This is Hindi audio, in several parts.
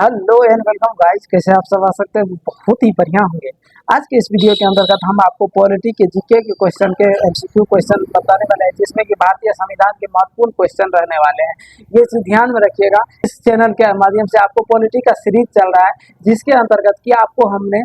हेलो एंड वेलकम गाइस, कैसे आप सब आ सकते हैं। बहुत ही बढ़िया होंगे। आज के इस वीडियो के अंतर्गत हम आपको पॉलिटी के जीके के क्वेश्चन के एमसीक्यू क्वेश्चन बताने वाले हैं, जिसमें कि भारतीय संविधान के महत्वपूर्ण क्वेश्चन रहने वाले हैं। ये चीज ध्यान में रखिएगा। इस चैनल के माध्यम से आपको पॉलिटी का सीरीज चल रहा है, जिसके अंतर्गत कि आपको हमने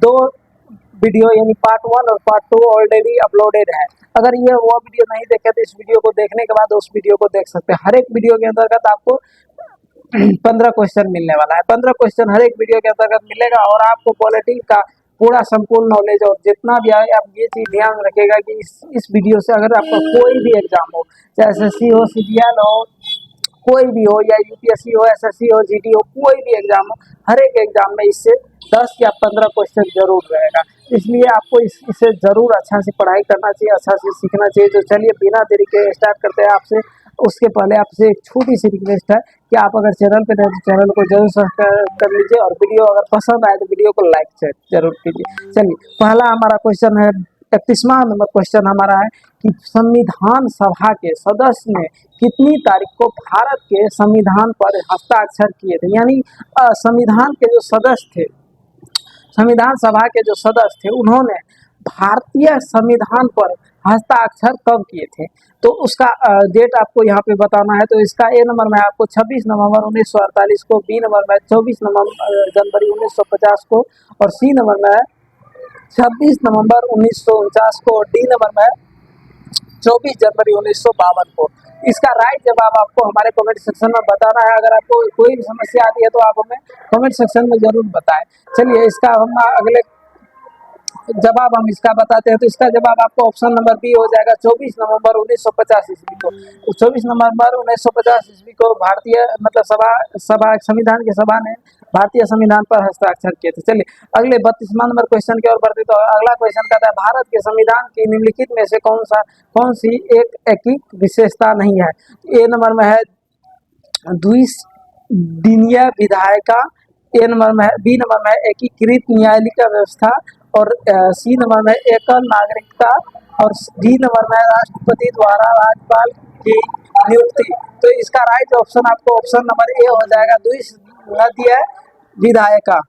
दो वीडियो यानी पार्ट 1 और पार्ट 2 ऑलरेडी अपलोडेड है। अगर ये वो वीडियो नहीं देखे तो इस वीडियो को देखने के बाद उस वीडियो को देख सकते हैं। हर एक वीडियो के अंतर्गत आपको 15 क्वेश्चन मिलने वाला है। 15 क्वेश्चन हर एक वीडियो के अंतर्गत मिलेगा और आपको पॉलिटी का पूरा संपूर्ण नॉलेज और जितना भी आए, आप ये चीज ध्यान रखिएगा कि इस वीडियो से अगर आपका कोई भी एग्जाम हो, चाहे एसएससी हो, सीजीएल हो, कोई भी हो, या यूपीएससी हो, एसएससी हो, जीडी हो, कोई भी एग्जाम हो, हर एक एग्जाम में इससे 10 या 15 क्वेश्चन जरूर रहेगा। इसलिए आपको इसे जरूर अच्छा से पढ़ाई करना चाहिए, अच्छा से सीखना चाहिए। तो चलिए बिना देरी के स्टार्ट करते हैं। आपसे उसके पहले आपसे एक छोटी सी रिक्वेस्ट है कि आप अगर चैनल पे नए तो चैनल को जरूर सब्सक्राइब कर लीजिए और वीडियो अगर पसंद आए तो वीडियो को लाइक जरूर कीजिए। चलिए, पहला हमारा क्वेश्चन है, 31वां नंबर क्वेश्चन हमारा है कि संविधान सभा के सदस्य ने कितनी तारीख को भारत के संविधान पर हस्ताक्षर किए थे। यानी संविधान के जो सदस्य थे, संविधान सभा के जो सदस्य थे, उन्होंने भारतीय संविधान पर हस्ताक्षर कब किए थे। तो उसका डेट आपको यहाँ पे बताना है। तो इसका ए नंबर में आपको 26 नवंबर 1948 को, बी नंबर में 24 नवंबर जनवरी 1950 को, और सी नंबर में 26 नवंबर 1949 को, और डी नंबर में 24 जनवरी 1952 को। इसका राइट जवाब आपको हमारे कमेंट सेक्शन में बताना है। अगर आपको कोई भी समस्या आती है तो आप हमें कमेंट सेक्शन में जरूर बताएं। चलिए, इसका हम अगले जवाब हम इसका बताते हैं। तो इसका जवाब आपको ऑप्शन नंबर बी हो जाएगा, 24 नवंबर 1950 ईस्वी को। 24 नवंबर 1950 ईस्वी को भारतीय सभा संविधान की सभा ने भारतीय संविधान पर हस्ताक्षर किए थे। चलिए अगले 32वां नंबर क्वेश्चन की ओर बढ़ते। तो अगला क्वेश्चन कहता है, भारत के संविधान की निम्नलिखित में से कौन सी एक एकीक विशेषता नहीं है। ए नंबर में है द्विसदनीय विधायिका, ए नंबर में है, बी नंबर में है एकीकृत न्यायालयिक व्यवस्था, और सी नंबर में एकल नागरिकता, और डी नंबर में राष्ट्रपति द्वारा राज्यपाल की नियुक्ति। तो इसका राइट ऑप्शन आपको ऑप्शन नंबर ए हो जाएगा, द्विसदनीय विधायिका।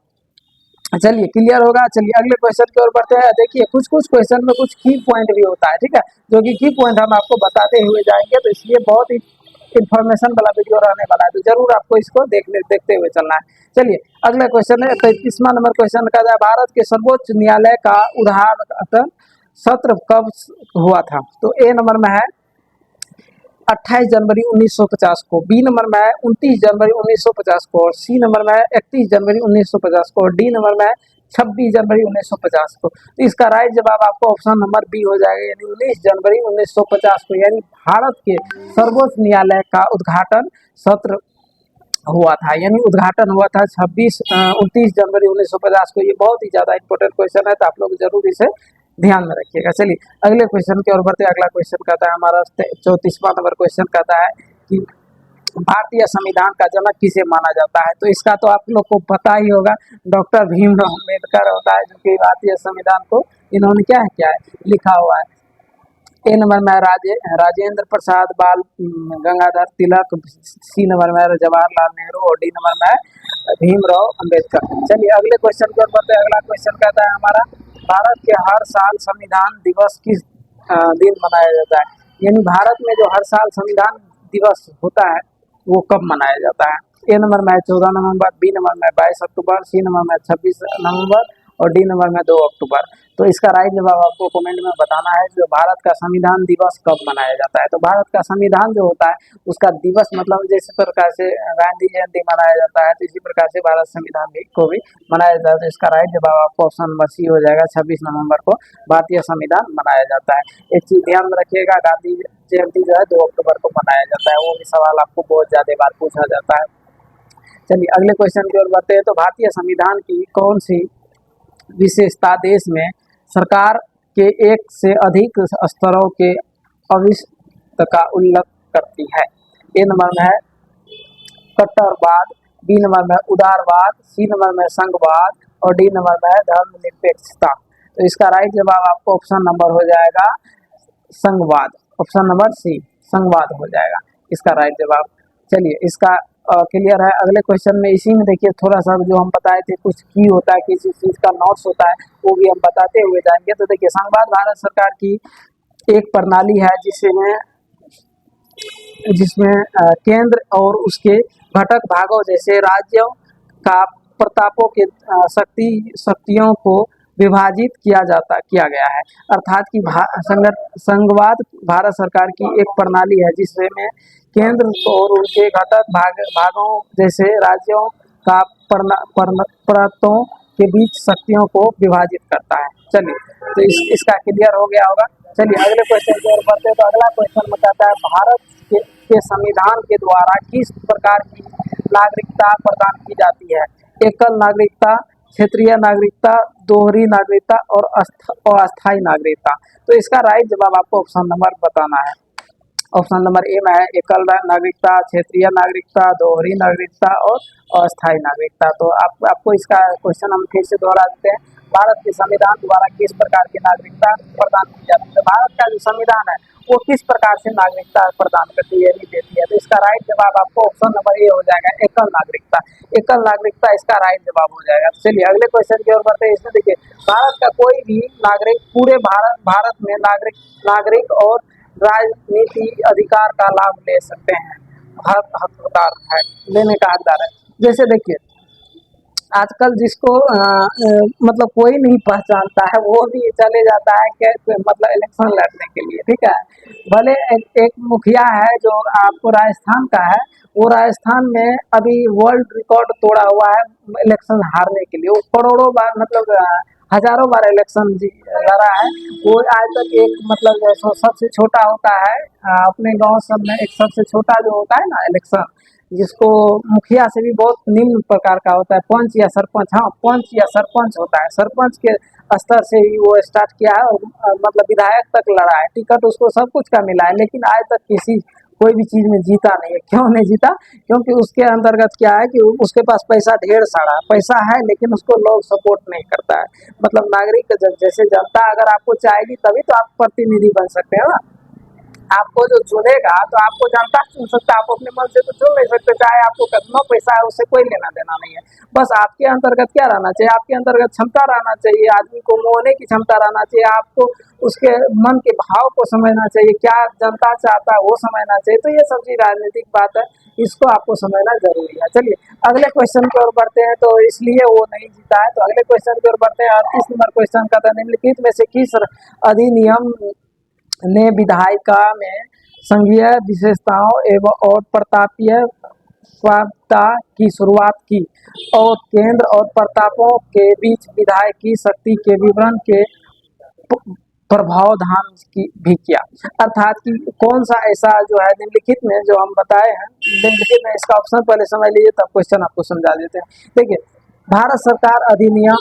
चलिए क्लियर होगा। चलिए अगले क्वेश्चन की ओर बढ़ते हैं। देखिए कुछ क्वेश्चन में कुछ की पॉइंट भी होता है, ठीक है, जो कि की पॉइंट हम आपको बताते हुए जाएंगे। तो इसलिए बहुत ही इन्फॉर्मेशन वाला वीडियो रहने वाला है, तो जरूर आपको इसको देखते हुए चलना है। चलिए अगला क्वेश्चन है, 33वां नंबर क्वेश्चन का है, भारत के सर्वोच्च न्यायालय का उद्घाटन सत्र कब हुआ था। तो ए नंबर में है 28 जनवरी 1950 को, बी नंबर में है 29 जनवरी 1950 को, और सी नंबर में है 31 जनवरी 1950 को, और डी नंबर में है 26 जनवरी 1950 को। तो इसका राइट जवाब आपको ऑप्शन नंबर बी हो जाएगा, यानी 19 जनवरी 1950 को। यानी भारत के सर्वोच्च न्यायालय का उद्घाटन सत्र हुआ था, यानी उद्घाटन हुआ था 29 जनवरी 1950 को। ये बहुत ही ज्यादा इंपॉर्टेंट क्वेश्चन है, तो आप लोग जरूर इसे ध्यान में रखिएगा। चलिए अगले क्वेश्चन की ओर बढ़ते हैं। अगला क्वेश्चन कहता है हमारा 34वां नंबर क्वेश्चन कहता है कि भारतीय संविधान का जनक किसे माना जाता है। तो इसका तो आप लोग को पता ही होगा, डॉक्टर भीमराव अम्बेडकर होता है, जो कि भारतीय संविधान को इन्होंने क्या है लिखा हुआ है। ए नंबर में राजेंद्र प्रसाद बाल गंगाधर तिलक, सी नंबर में जवाहरलाल नेहरू, और डी नंबर में भीमराव अम्बेडकर। चलिए अगले क्वेश्चन की ओर बढ़ते हैं। अगला क्वेश्चन कहता है हमारा, भारत के हर साल संविधान दिवस किस दिन मनाया जाता है। यानी भारत में जो हर साल संविधान दिवस होता है वो कब मनाया जाता है। ए नंबर में 14 नवंबर, बी नंबर में 22 अक्टूबर, सी नंबर में 26 नवंबर, और डी नंबर में 2 अक्टूबर। तो इसका राइट जवाब आपको कमेंट में बताना है, जो भारत का संविधान दिवस कब मनाया जाता है। तो भारत का संविधान जो होता है उसका दिवस मतलब जैसे प्रकार से गांधी जयंती मनाया जाता है, तो इसी प्रकार से भारत संविधान को भी मनाया जाता है। तो इसका राइट जवाब आपको ऑप्शन नंबर सी हो जाएगा, 26 नवंबर को भारतीय संविधान मनाया जाता है। एक चीज ध्यान में रखिएगा, गांधी जयंती जो है 2 अक्टूबर को मनाया जाता है। वो भी सवाल आपको बहुत ज्यादा बार पूछा जाता है। चलिए अगले क्वेश्चन की ओर बढ़ते हैं। तो भारतीय संविधान की कौन सी विशेषता देश में सरकार के एक से अधिक स्तरों के अविष्ट का उल्लेख करती है। ए नंबर में है कट्टरवाद, बी नंबर में उदारवाद, सी नंबर में संघवाद, और डी नंबर में है धर्मनिरपेक्षता। तो इसका राइट जवाब आपको ऑप्शन नंबर हो जाएगा संघवाद, ऑप्शन नंबर सी संघवाद हो जाएगा इसका राइट जवाब। चलिए इसका क्लियर है। अगले क्वेश्चन में इसी में देखिए थोड़ा सा जो हम बताए थे कुछ की होता है, किसी चीज का नोट्स होता है, वो भी हम बताते हुए जाएंगे। तो देखिए संघवाद भारत सरकार की एक प्रणाली है जिसमें जिसमें केंद्र और उसके घटक भागों जैसे राज्यों का प्रतापों के शक्तियों को विभाजित किया गया है। अर्थात कि संघवाद भारत सरकार की एक प्रणाली है जिसमें केंद्र और उनके घटक भागों जैसे राज्यों का परतों के बीच शक्तियों को विभाजित करता है। चलिए तो इसका क्लियर हो गया होगा। चलिए अगले क्वेश्चन की ओर बढ़ते हैं। तो अगला क्वेश्चन में कहता है भारत के संविधान के द्वारा किस प्रकार की नागरिकता प्रदान की जाती है? एकल नागरिकता, क्षेत्रीय नागरिकता, दोहरी नागरिकता और अस्थायी नागरिकता। तो इसका राइट जवाब आपको ऑप्शन नंबर बताना है। ऑप्शन नंबर ए में है एकल नागरिकता, क्षेत्रीय नागरिकता, दोहरी नागरिकता और अस्थायी नागरिकता। तो आपको इसका क्वेश्चन हम फिर से दोहरा देते हैं। भारत के संविधान द्वारा किस प्रकार की नागरिकता प्रदान की जाती है? तो भारत का जो संविधान है वो किस प्रकार से नागरिकता प्रदान करती है, नहीं देती है? तो इसका राइट जवाब आपको ऑप्शन नंबर ए हो जाएगा, एकल नागरिकता। एकल नागरिकता इसका राइट जवाब हो जाएगा। चलिए अगले क्वेश्चन की ओर बढ़ते हैं। इसमें देखिए भारत का कोई भी नागरिक पूरे भारत में नागरिक और राजनीति अधिकार का लाभ ले सकते हैं, हकदार है, लेने का हकदार है। जैसे देखिए आजकल जिसको मतलब कोई नहीं पहचानता है वो भी चले जाता है कि मतलब इलेक्शन लड़ने के लिए, ठीक है। भले एक मुखिया है जो आपको राजस्थान का है, वो राजस्थान में अभी वर्ल्ड रिकॉर्ड तोड़ा हुआ है इलेक्शन हारने के लिए। वो करोड़ों बार मतलब हजारों बार इलेक्शन लड़ा है। वो आज तक एक मतलब सबसे छोटा होता है अपने गांव सब में, एक सबसे छोटा जो होता है ना इलेक्शन, जिसको मुखिया से भी बहुत निम्न प्रकार का होता है, पंच या सरपंच। हाँ, पंच या सरपंच होता है। सरपंच के स्तर से ही वो स्टार्ट किया है और मतलब विधायक तक लड़ा है। टिकट उसको सब कुछ का मिला है, लेकिन आज तक कोई भी चीज में जीता नहीं है। क्यों नहीं जीता? क्योंकि उसके अंतर्गत क्या है कि उसके पास पैसा ढेर सारा पैसा है, लेकिन उसको लोग सपोर्ट नहीं करता है। मतलब नागरिक जैसे जनता अगर आपको चाहेगी तभी तो आप प्रतिनिधि बन सकते हैं ना। आपको जो चुनेगा तो आपको जनता चुन सकता है, आप अपने मन से तो चुन नहीं सकते, चाहे आपको कितना पैसा है उससे कोई लेना देना नहीं है। बस आपके अंतर्गत क्या रहना चाहिए? आपके अंतर्गत क्षमता रहना चाहिए, आदमी को मोहने की क्षमता रहना चाहिए, आपको उसके मन के भाव को समझना चाहिए, क्या जनता चाहता है वो समझना चाहिए। तो ये सब चीज राजनीतिक बात है, इसको आपको समझना जरूरी है। चलिए अगले क्वेश्चन की ओर बढ़ते हैं। तो इसलिए वो नहीं जीता है। तो अगले क्वेश्चन की ओर बढ़ते हैं। 38 नंबर क्वेश्चन का था निम्नलिखित में से किस अधिनियम ने विधायिका में संघीय विशेषताओं एवं और प्रतापीय स्वायत्तता की शुरुआत की और केंद्र और प्रतापों के बीच विधायक की शक्ति के विवरण के प्रभावधान भी किया। अर्थात कि कौन सा ऐसा जो है निम्नलिखित में जो हम बताए हैं, निम्नलिखित में इसका ऑप्शन पहले समझ लीजिए तब क्वेश्चन आपको समझा देते हैं। देखिए भारत सरकार अधिनियम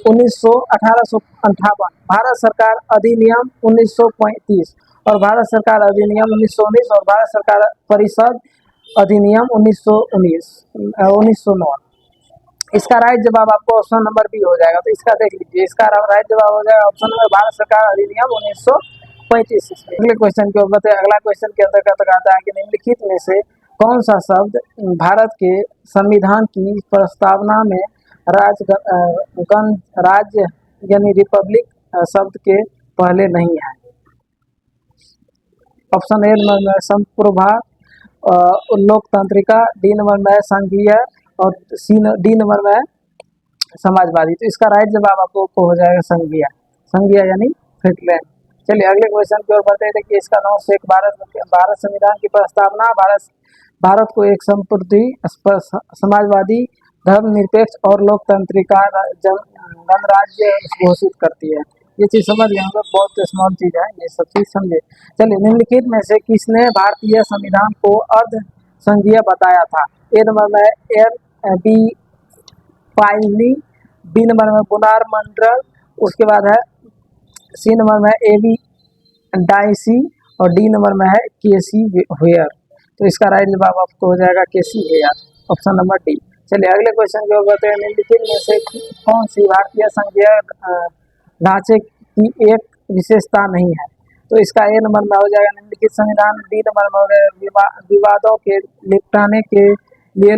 1858, भारत सरकार अधिनियम 1935 और भारत सरकार अधिनियम 1919 और भारत सरकार परिषद अधिनियम 1909। इसका राइट जवाब आपको ऑप्शन नंबर बी हो जाएगा। तो इसका देख लीजिए, इसका राइट जवाब हो जाएगा ऑप्शन नंबर भारत सरकार अधिनियम 1935। अगले क्वेश्चन के ऊपर अगला क्वेश्चन के अंतर्गत आता है कि निम्नलिखित में से कौन सा शब्द भारत के संविधान की प्रस्तावना में राज्य यानी रिपब्लिक शब्द के पहले नहीं है? ऑप्शन ए नंबर में संप्रभुता, लोकतांत्रिका, डी नंबर में संघीय और डी नंबर में समाजवादी। तो इसका राइट जवाब आपको हो जाएगा संघीय यानी फिटलैंड। चलिए अगले क्वेश्चन की ओर बढ़ते हैं। देखिए इसका नॉट से भारत संविधान की प्रस्तावना भारत को एक संप्रभुति, समाजवादी, धर्मनिरपेक्ष और लोकतांत्रिका गणराज्य घोषित करती है। ये चीज समझ गए हम लोग, बहुत स्मॉल चीज है, ये सब चीज समझे। चलिए निम्नलिखित में से किसने भारतीय संविधान को अर्ध संघीय बताया था? ए नंबर में एम बी फाइली, बी नंबर में बुनार मंडल, उसके बाद है सी नंबर में ए बी डाइसी और डी नंबर में है के सी हेयर। तो इसका राइट जवाब आपको हो जाएगा के see here, option number D. चलिए अगले क्वेश्चन की ओर बढ़ते हैं। निम्नलिखित में से कौन सी भारतीय संघीय ढांचे की एक विशेषता नहीं है? तो इसका ए नंबर में हो जाएगा निम्नलिखित संविधान, डी नंबर में हो गया विवादों के निपटाने के लिए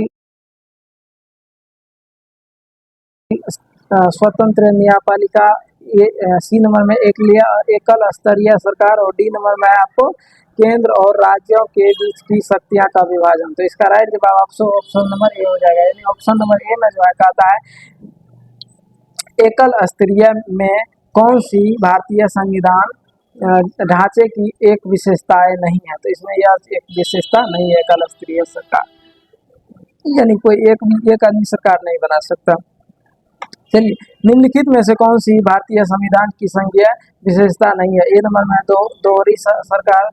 स्वतंत्र न्यायपालिका, ये सी नंबर में एक लिया एकल स्तरीय सरकार, और डी नंबर में आपको केंद्र और राज्यों के बीच की शक्तियां का विभाजन। तो इसका राइट जवाब आपको ऑप्शन नंबर ए हो जाएगा। यानी ऑप्शन नंबर ए में जो है कहता है एकल स्तरीय में कौन सी भारतीय संविधान ढांचे की एक विशेषताएं नहीं है। तो इसमें यह एक विशेषता नहीं है एकल स्तरीय सरकार, यानी कोई एक आदमी सरकार नहीं बना सकता। चलिए, निम्नलिखित में से कौन सी भारतीय संविधान की संघीय विशेषता नहीं है। ए नंबर में दोहरी सरकार,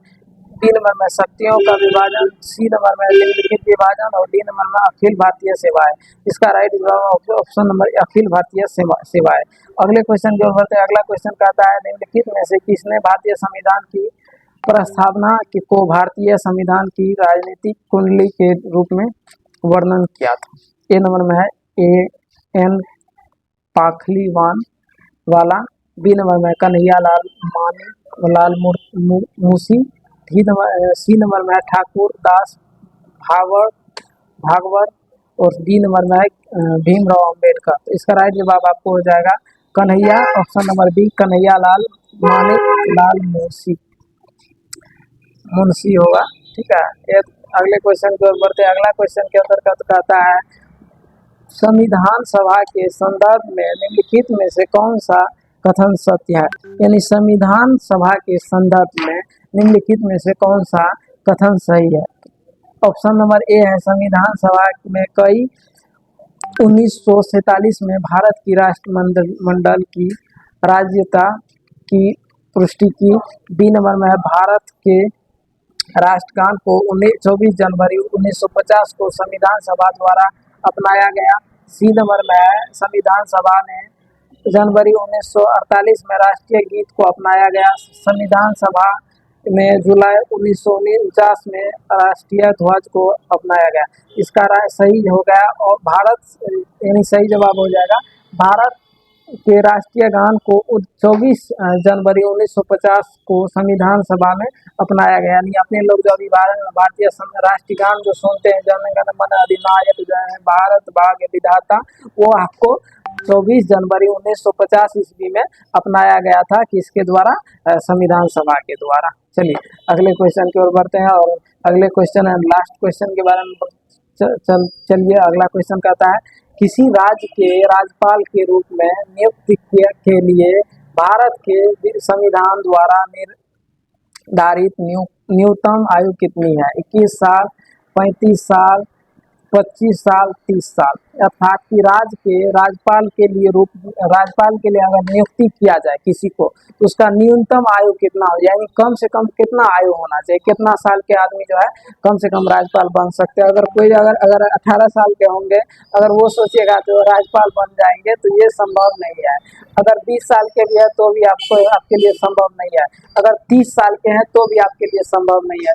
बी नंबर में शक्तियों का विभाजन, सी नंबर में निम्नलिखित विभाजन, और डी नंबर में अखिल भारतीय सेवाएं। इसका राइट जवाब ऑप्शन नंबर अखिल भारतीय सेवाएं। अगले क्वेश्चन की ओर बढ़ते हैं। अगला क्वेश्चन कहता है निम्नलिखित में से किसने भारतीय संविधान की प्रस्तावना को भारतीय संविधान की राजनीतिक कुंडली के रूप में वर्णन किया था। ए नंबर में है A.N. पाखलीवान वाला, बी नंबर में कन्हैयालाल मानिकलाल मुंशी, सी नंबर में है ठाकुर दास भागवत, और डी नंबर में है भीमराव अंबेडकर। तो इसका राइट जवाब आपको हो जाएगा Kanhaiya, option number B Kanhaiyalal Maniklal Munshi होगा। ठीक है, अगले क्वेश्चन की ओर बढ़ते हैं। अगला क्वेश्चन के अंतर्गत कहता है संविधान सभा के संदर्भ में निम्नलिखित में से कौन सा कथन सत्य है। यानी संविधान सभा के संदर्भ में निम्नलिखित में से कौन सा कथन सही है। ऑप्शन नंबर ए है संविधान सभा में कई 1947 में भारत की राष्ट्रमंडल की राज्यता की पुष्टि की। बी नंबर में है भारत के राष्ट्रगान को 24 जनवरी 1950 को संविधान सभा द्वारा अपनाया गया। सी नंबर में है संविधान सभा ने जनवरी 1948 में राष्ट्रीय गीत को अपनाया गया। संविधान सभा में जुलाई 1949 में राष्ट्रीय ध्वज को अपनाया गया। इसका सही हो गया, और भारत यानी सही जवाब हो जाएगा भारत के राष्ट्रीय गान को 24 जनवरी 1950 को संविधान सभा में अपनाया गया। यानी अपने लोग जो अभी भारतीय राष्ट्रीय गान जो सुनते हैं, जन गण मन अधिनायक जय भारत भाग्य विधाता, वो आपको 24 जनवरी 1950 ईस्वी में अपनाया गया था। किसके द्वारा? संविधान सभा के द्वारा। चलिए अगले क्वेश्चन की ओर बढ़ते हैं, और अगले क्वेश्चन है लास्ट क्वेश्चन के बारे में। चलिए अगला क्वेश्चन कहता है किसी राज्य के राज्यपाल के रूप में नियुक्ति के लिए भारत के संविधान द्वारा निर्धारित न्यूनतम आयु कितनी है? 21 साल, 35 साल, 25 साल, 30 साल। अर्थात कि राज्य के राज्यपाल के लिए अगर नियुक्ति किया जाए किसी को, तो उसका न्यूनतम आयु कितना हो, यानी कम से कम कितना आयु होना चाहिए, कितना साल के आदमी जो है कम से कम राज्यपाल बन सकते हैं। अगर 18 साल के होंगे, अगर वो सोचेगा तो राज्यपाल बन जाएंगे, तो ये संभव नहीं है। अगर 20 साल के भी है तो भी आपके लिए संभव नहीं है। अगर 30 साल के हैं तो भी आपके लिए संभव नहीं है।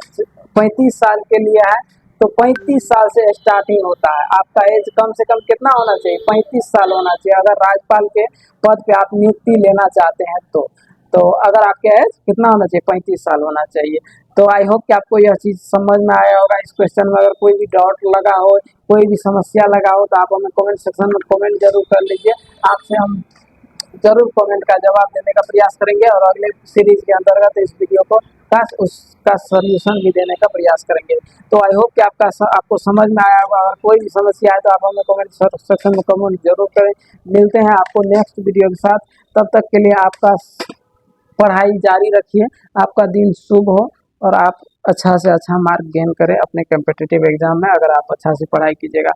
35 साल के लिए है तो 35 साल से स्टार्टिंग होता है। आपका एज कम से कम कितना होना चाहिए? 35 साल होना चाहिए, अगर राज्यपाल के पद पे आप नियुक्ति लेना चाहते हैं तो अगर आपके एज कितना होना चाहिए? 35 साल होना चाहिए। तो आई होप कि आपको यह चीज़ समझ में आया होगा। इस क्वेश्चन में अगर कोई भी डाउट लगा हो, कोई भी समस्या लगा हो, तो आप हमें कमेंट सेक्शन में कमेंट जरूर कर लीजिए। आपसे हम जरूर कमेंट का जवाब देने का प्रयास करेंगे, और अगले सीरीज के अंतर्गत इस वीडियो को उसका सॉल्यूशन भी देने का प्रयास करेंगे। तो आई होप कि आपको समझ में आया होगा। अगर कोई भी समस्या है तो आप हमें कमेंट सेक्शन में कमेंट जरूर करें। मिलते हैं आपको नेक्स्ट वीडियो के साथ। तब तक के लिए आपका पढ़ाई जारी रखिए, आपका दिन शुभ हो, और आप अच्छा से अच्छा मार्क गेन करें अपने कॉम्पिटिटिव एग्जाम में, अगर आप अच्छा से पढ़ाई कीजिएगा।